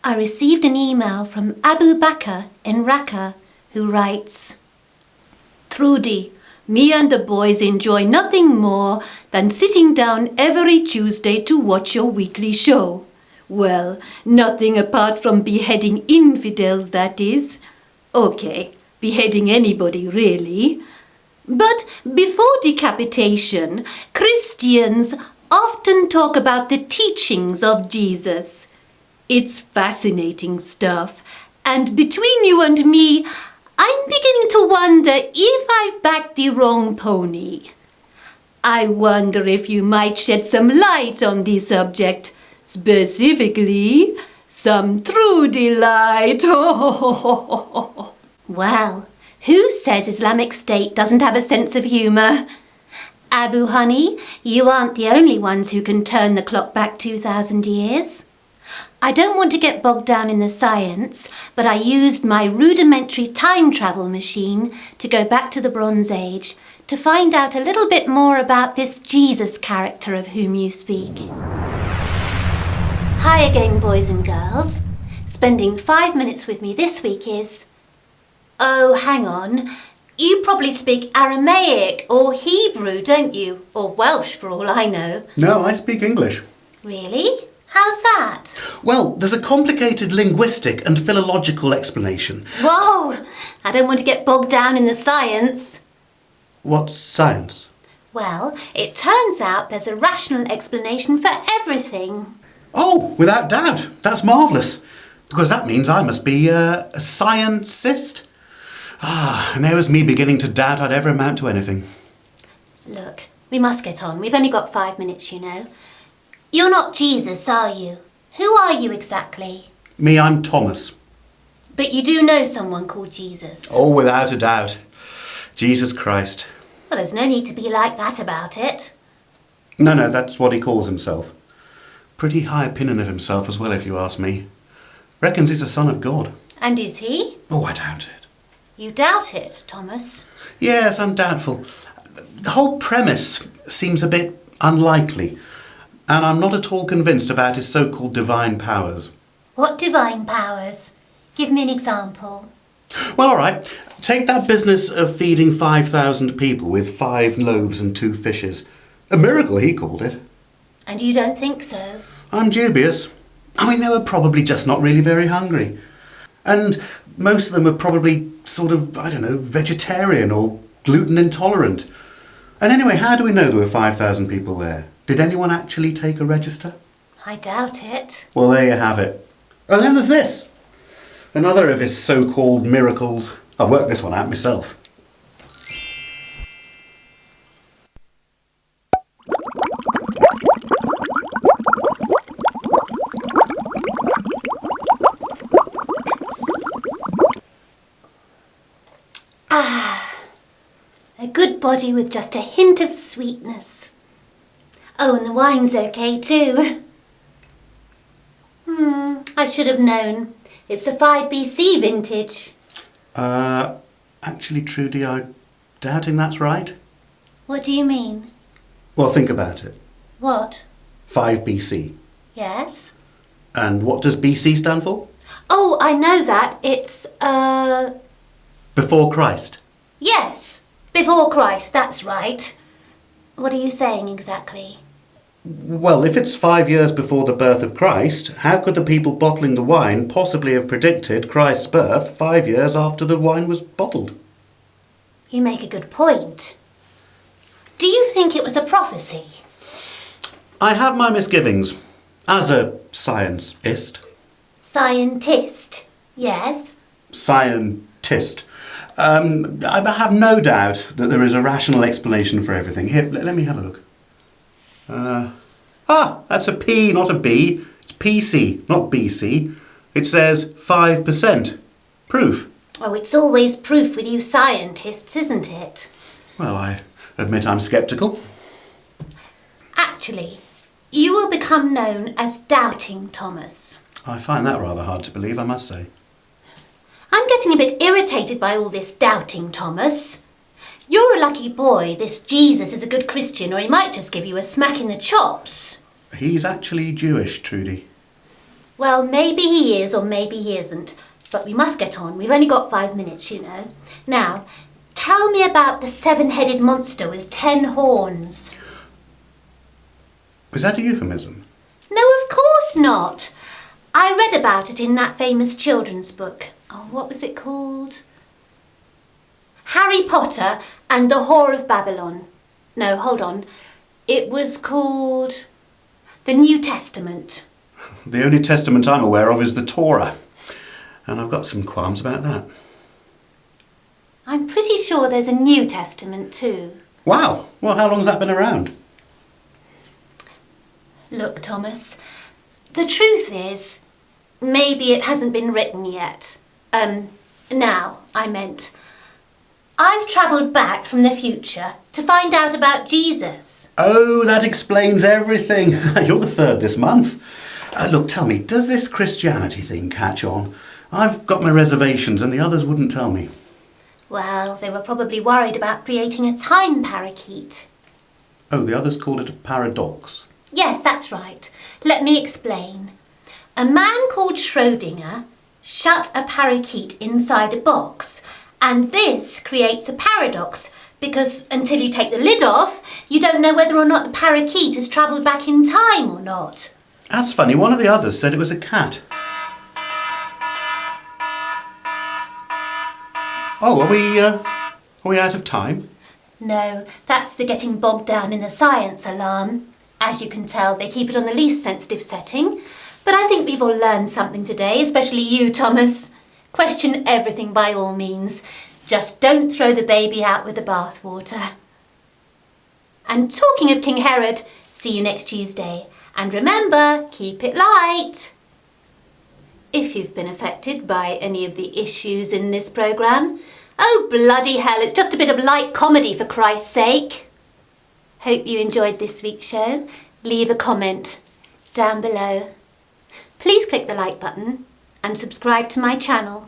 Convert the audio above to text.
I received an email from Abu Bakr in Raqqa, who writes, Trudy, me and the boys enjoy nothing more than sitting down every Tuesday to watch your weekly show. Well, nothing apart from beheading infidels, that is. Okay, beheading anybody, really. But before decapitation, Christians often talk about the teachings of Jesus. It's fascinating stuff, and between you and me, I'm beginning to wonder if I've backed the wrong pony. I wonder if you might shed some light on the subject, specifically some Trudy Lite. Well, who says Islamic State doesn't have a sense of humour? Abu Honey, you aren't the only ones who can turn the clock back 2,000 years. I don't want to get bogged down in the science, but I used my rudimentary time travel machine to go back to the Bronze Age to find out a little bit more about this Jesus character of whom you speak. Hi again, boys and girls. Spending 5 minutes with me this week is... Oh, hang on. You probably speak Aramaic or Hebrew, don't you? Or Welsh, for all I know. No, I speak English. Really? How's that? Well, there's a complicated linguistic and philological explanation. Whoa! I don't want to get bogged down in the science. What's science? Well, it turns out there's a rational explanation for everything. Oh, without doubt. That's marvellous. Because that means I must be a sciencist. And there was me beginning to doubt I'd ever amount to anything. Look, we must get on. We've only got 5 minutes, you know. You're not Jesus, are you? Who are you exactly? Me, I'm Thomas. But you do know someone called Jesus. Oh, without a doubt. Jesus Christ. Well, there's no need to be like that about it. No, that's what he calls himself. Pretty high opinion of himself as well, if you ask me. Reckons he's a son of God. And is he? Oh, I doubt it. You doubt it, Thomas? Yes, I'm doubtful. The whole premise seems a bit unlikely. And I'm not at all convinced about his so-called divine powers. What divine powers? Give me an example. Well, all right. Take that business of feeding 5,000 people with 5 loaves and 2 fishes. A miracle, he called it. And you don't think so? I'm dubious. I mean, they were probably just not really very hungry. And most of them were probably sort of, I don't know, vegetarian or gluten intolerant. And anyway, how do we know there were 5,000 people there? Did anyone actually take a register? I doubt it. Well, there you have it. And then there's this. Another of his so-called miracles. I worked this one out myself. A good body with just a hint of sweetness. Oh, and the wine's okay too. I should have known. It's a 5 BC vintage. Actually, Trudy, I'm doubting that's right. What do you mean? Well, think about it. What? 5 BC. Yes? And what does BC stand for? Oh, I know that. It's, Before Christ. Yes, before Christ, that's right. What are you saying exactly? Well, if it's 5 years before the birth of Christ, how could the people bottling the wine possibly have predicted Christ's birth 5 years after the wine was bottled? You make a good point. Do you think it was a prophecy? I have my misgivings, as a scientist. Scientist, yes. Scientist. I have no doubt that there is a rational explanation for everything. Here, let me have a look. That's a P, not a B. It's PC, not BC. It says 5%. Proof. Oh, it's always proof with you scientists, isn't it? Well, I admit I'm sceptical. Actually, you will become known as Doubting Thomas. I find that rather hard to believe, I must say. I'm getting a bit irritated by all this Doubting Thomas. You're a lucky boy. This Jesus is a good Christian, or he might just give you a smack in the chops. He's actually Jewish, Trudy. Well, maybe he is or maybe he isn't. But we must get on. We've only got 5 minutes, you know. Now, tell me about the 7-headed monster with 10 horns. Is that a euphemism? No, of course not. I read about it in that famous children's book. Oh, what was it called? Harry Potter and the Whore of Babylon. No, hold on. It was called The New Testament. The only testament I'm aware of is the Torah. And I've got some qualms about that. I'm pretty sure there's a New Testament too. Wow! Well, how long's that been around? Look, Thomas, the truth is, maybe it hasn't been written yet. I've travelled back from the future to find out about Jesus. Oh, that explains everything. You're the third this month. Look, tell me, does this Christianity thing catch on? I've got my reservations and the others wouldn't tell me. Well, they were probably worried about creating a time parakeet. Oh, the others called it a paradox. Yes, that's right. Let me explain. A man called Schrödinger shut a parakeet inside a box, and this creates a paradox because until you take the lid off, you don't know whether or not the parakeet has travelled back in time or not. That's funny, one of the others said it was a cat. Oh, are we out of time? No, that's the getting bogged down in the science alarm. As you can tell, they keep it on the least sensitive setting. But I think we've all learned something today, especially you, Thomas. Question everything by all means. Just don't throw the baby out with the bathwater. And talking of King Herod, see you next Tuesday. And remember, keep it light. If you've been affected by any of the issues in this programme, oh bloody hell, it's just a bit of light comedy for Christ's sake. Hope you enjoyed this week's show. Leave a comment down below. Please click the like button and subscribe to my channel.